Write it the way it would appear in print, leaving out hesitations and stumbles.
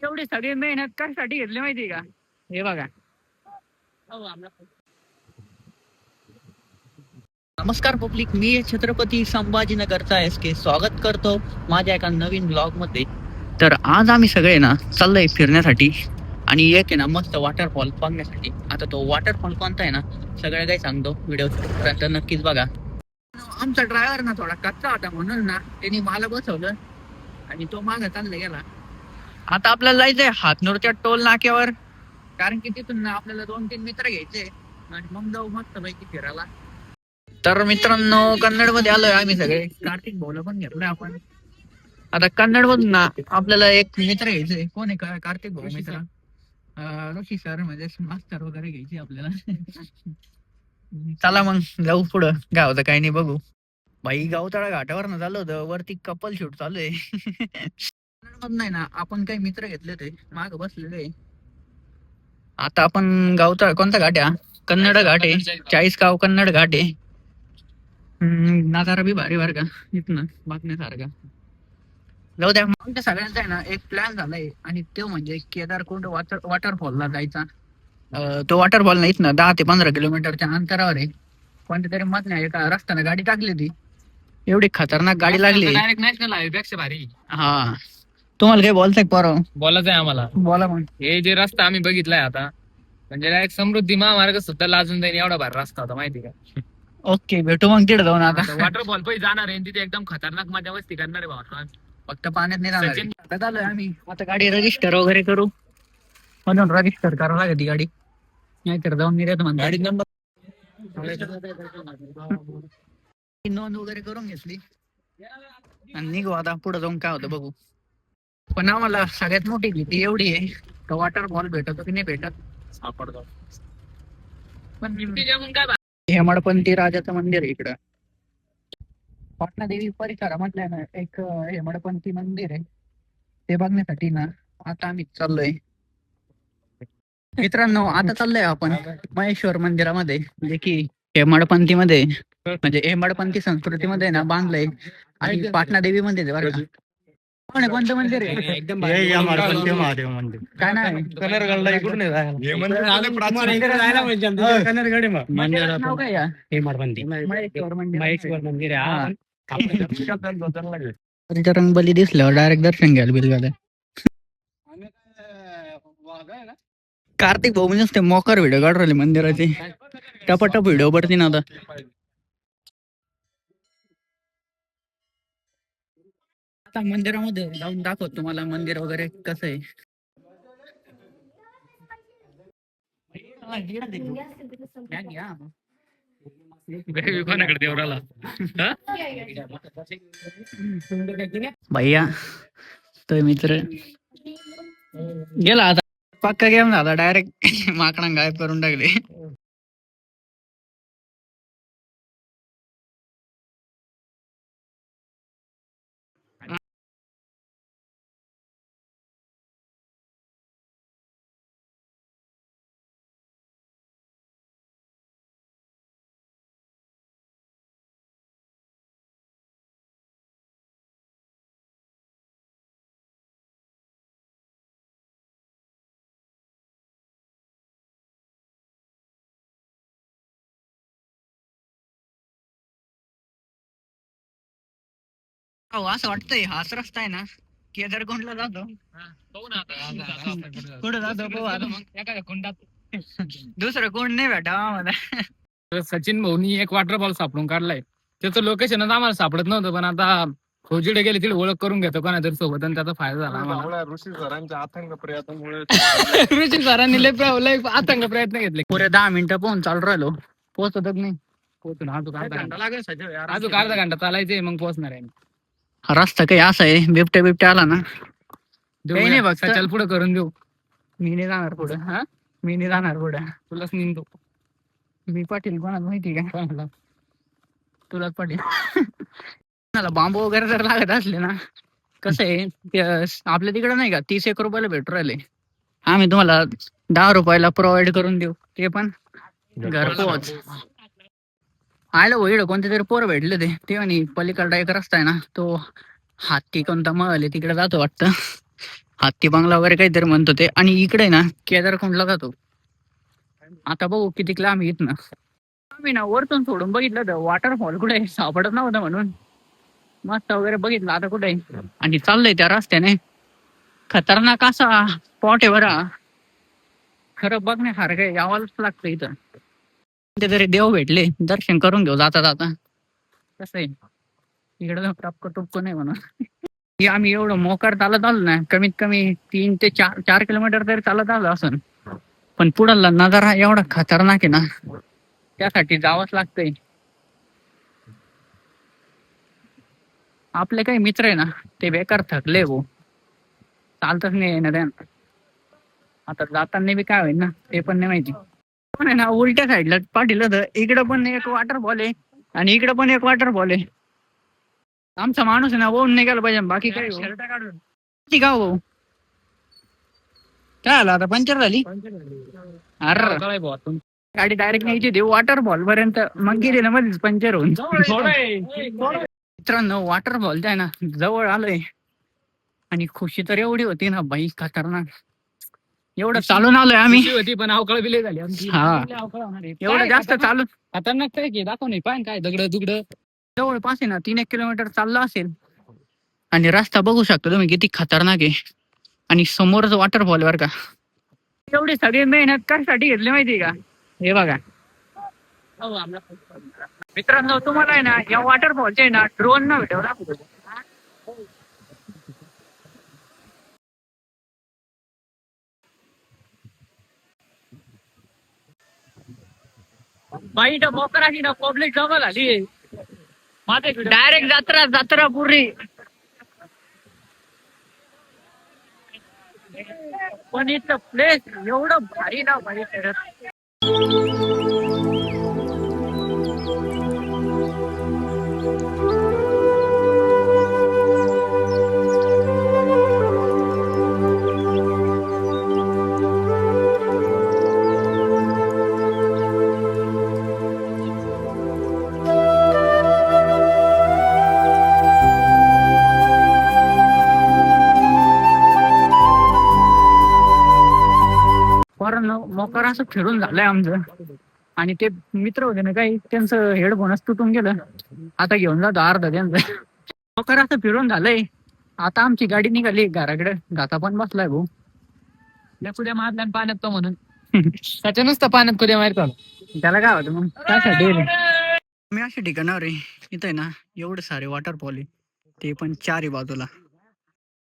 एवढी सगळी मेहनत कशासाठी घेतली माहिती का? हे बघा. नमस्कार पब्लिक, मी छत्रपती संभाजीनगरचा SK स्वागत करतो माझ्या एका नवीन ब्लॉग मध्ये. तर आज आम्ही सगळे ना चाललोय फिरण्यासाठी आणि एक आहे ना मस्त वॉटरफॉल बघण्यासाठी. आता तो वॉटरफॉल कोणता आहे ना सगळं काही सांगतो, व्हिडिओ तर नक्कीच बघा. आमचा ड्रायव्हर ना थोडा कच्चा होता म्हणून ना त्यांनी मला बसवलं आणि तो मागे चालला गेला. आता आपल्याला जायचंय हातनूरच्या टोल नाक्यावर, कारण की तिथून ना आपल्याला 2-3 मित्र घ्यायचे आणि मग जाऊ मस्त पैकी फिरायला. तर मित्रांनो, कन्नड मध्ये आलोय आम्ही सगळे. कार्तिक भाऊला पण घेतलोय आपण. आता कन्नड मधून ना आपल्याला एक मित्र घ्यायचे. कोण आहे का कार्तिक भाऊ मित्र? ऋषी सर म्हणजे मास्टर वगैरे घ्यायचे आपल्याला. चला मग जाऊ पुढं, काय होतं काही नाही बघू. भाई गावतळा घाटावर ना झालं होतं, वरती कपल शूट चालू आहे. कन्नड मधून नाही ना आपण काही मित्र घेतले ते माग बसलेले. आता आपण गावतळा कोणता घाट आहे? कन्नड घाट आहे, 40 गाव कन्नड घाट आहे. नजारा बी भारी बर का इथनं बघण्यासारखा. जाऊ द्या, आमच्या सगळ्यांचा आहे ना एक प्लॅन झालाय आणि तो म्हणजे केदारकुंड वॉटरफॉलला जायचा. तो वॉटरफॉल ना इथनं 10 ते 15 किलोमीटरच्या अंतरावर आहे. कोणत्या तरी मधल्या एका रस्त्याने गाडी टाकली ती, एवढी खतरनाक गाडी लागली. डायरेक्ट नॅशनल हायवे पेक्षा भारी. हा, तुम्हाला काय बोलताय पोरं? बोलायचं आहे आम्हाला. बोला मग. हे जे रस्ता आम्ही बघितलाय आता, म्हणजे डायरेक्ट समृद्धी महामार्ग सुद्धा लाजून जाईल एवढा भारी रस्ता होता माहिती का. ओके, भेटू मग तिथे जाऊन. आता वॉटरफॉल पण जाणार आहे तिथे एकदम खतरनाक मजा मस्ती करणार आहे भावा. फक्त पाण्यात नाही जाणार आहे. आता चाललोय आम्ही, आता गाडी रजिस्टर वगैरे करू म्हणून रजिस्टर करावं लागेल ती गाडी, नाहीतर जाऊन नाही देत म्हणून गाडी नंबर नोंद वगैरे करून घेतली आणि निघू आता पुढे जाऊन काय होतं बघू. पण आम्हाला सगळ्यात मोठी भीती एवढी आहे का वॉटरफॉल भेटतो की नाही भेटत. सापडतो पण काय हेमाडपंथी राजाचं मंदिर आहे इकडं. पाटणा देवी परिसरामधलं ना एक हेमाडपंथी मंदिर आहे, ते बघण्यासाठी ना आता आम्ही चाललोय. मित्रांनो, आता चाललोय आपण महेश्वर मंदिरामध्ये, जे की हेमाडपंथी मध्ये म्हणजे हेमाडपंथी संस्कृतीमध्ये ना बांधलंय आणि पाटणा देवी मध्ये बरं का. कोण आहे, कोणतं मंदिर आहे? एकदम महादेव मंदिर काय नाही कन्नरगडला इकडून मंदिराचं नाव काय या? हेमाडपंथी महेश्वर मंदिर. महेश्वर मंदिर हा. आहे. तिच्या रंगबली दिसल्यावर डायरेक्ट दर्शन घ्यायला बिल झालं. कार्तिक भाऊ म्हणजे ते मोकर व्हिडिओ काढून राहिले मंदिराचे, टपाटप व्हिडिओ पडते ना आता. आता मंदिरामध्ये जाऊन दाखवत तुम्हाला मंदिर वगैरे कसं आहे. कोणाकडे देवराला भैया तो मित्र गेला आता, पक्का गेम झाला, डायरेक्ट माकडा गायब करून टाकले. हो, असं वाटतंय हाच रस्ता आहे ना केदारकुंडला जातो. पाहू ना आता. कुठं जातो पाहू आता. मग एखाद्या कुंडात दुसरं कोण नाही भेटा आम्हाला. सचिन भाऊनी एक वॉटरफॉल सापडून काढलाय. त्याचं लोकेशनच आम्हाला सापडत नव्हतं, पण आता फौजीडे गेले तिथे ओळख करून घेतो कोणातरी सोबत आणि त्याचा फायदा झाला आम्हाला. ऋषी सरांच्या अथांग प्रयत्नामुळे ऋषी सरांनी लय आतंक प्रयत्न घेतले. पुरे 10 मिनिटं पोहून चालू राहिलो, पोहोचतच नाही. पोहोचून अजून घंटा लागेल सचिव यार. अजून अर्धा घंटा चालायचंय मग पोहोचणार आहे. हा रस्ता काही असा आहे, बिबट्या बिबट्या आला ना काही नाही बघ, चल पुढे करून देऊ. मी नाही जाणार पुढं. हा, मी नाही जाणार पुढं. तुलाच निंदू. मी पाटील कोणाला माहिती का? तुलाच पाटील. कोणाला बांबू वगैरे जर लागत असले ना, कसं आहे आपल्या तिकडे नाही का 30 रुपयाला भेटू राहिले, आम्ही तुम्हाला 10 रुपयाला प्रोव्हाइड करून देऊ, ते पण घरपोच. आयला होईल कोणते तरी पोरं भेटले ते म्हणे पलीकडला एक रस्ता आहे ना, तो हाती कोणता मळले तिकडे जातो वाटतं. हत्ती बंगला वगैरे काहीतरी म्हणतो ते. आणि इकडे ना केदारकुंडला जातो. आता बघू किती लांब येत ना. आम्ही ना वरतून सोडून बघितलं तर वॉटरफॉल कुठे सापडत नव्हतं म्हणून मस्त वगैरे बघितलं. आता कुठे आणि चाललंय त्या रस्त्याने. खतरनाक असा स्पॉट आहे बरा. खरं बघण्यासारखं आहे, यावंच लागतं इथं. तरी देव भेटले, दर्शन करून घेऊ जाता जाता. कसं आहे इकडं टपकं टुपकं नाही म्हणून. की आम्ही एवढं मोकार चालत आलो ना, कमीत कमी 3 ते 4 किलोमीटर तरी चालत आलो असं. पण पुढला नजारा एवढा खतरनाक आहे ना, त्यासाठी जावंच लागतंय. आपले काही मित्र आहे ना ते बेकार थकले भाऊ, चालतच नाही ना त्यांना. आता जाताना बी काय होईल ना ते पण नाही माहिती. पण आहे ना उलट्या साईडला पाठीलं तर इकडं पण एक वॉटरफॉल आहे आणि इकडं पण एक वॉटरफॉल आहे. आमचा माणूस आहे ना वाहून नाही गेला पाहिजे, बाकी काय शर्ट काढून ती का भाऊ काय झालं आता पंक्चर झाली. अरे गाडी डायरेक्ट न्यायची होती वॉटरफॉल पर्यंत, मग गेली ना मध्येच पंक्चर होऊन. मित्रांनो वॉटरफॉल आहे ना जवळ आलोय आणि खुशी तर एवढी होती ना बाई खतरनाक. एवढं चालून आलोय आम्ही. होती पण अवकाळ बिले झाली आमची. हा. एवढं जास्त चालून खतरनाक काय की दाखव नाही पाय काय दगड दुगड. जवळपास आहे ना 3-1 किलोमीटर चाललं असेल. आणि रस्ता बघू शकता तुम्ही किती खतरनाक आहे. आणि समोरच वॉटरफॉल वर का. एवढी सगळी मेहनत कशासाठी घेतली माहिती का. हे बघा मित्रांनो, तुम्हाला आहे ना या वॉटरफॉलचे ना ड्रोन न भेटव दाखवतो. बाई मोकराची ना पब्लिक जमा झाली. डायरेक्ट जत्रा जत्रा पुरी. पण इथलं प्लेस एवढं भारी ना भारी करत. मोकार असं फिरून झालंय आमचं. आणि ते मित्र होते ना काही त्यांचं हेडफोनच तुटून गेलं. आता घेऊन जातो अर्धा त्यांचं. मोकार असं फिरून झालंय. आता आमची गाडी निघाली घराकडे. गाता पण बसलाय भाऊ. कुद्या मारल्या पाण्यात तो म्हणून त्याच्या नुसतं पाण्यात कुद्या मारतो. त्याला काय होतं मग त्यासाठी मी अशा ठिकाणावर आहे. इथं आहे ना एवढे सारे वॉटरफॉल आहे, ते पण 4 बाजूला.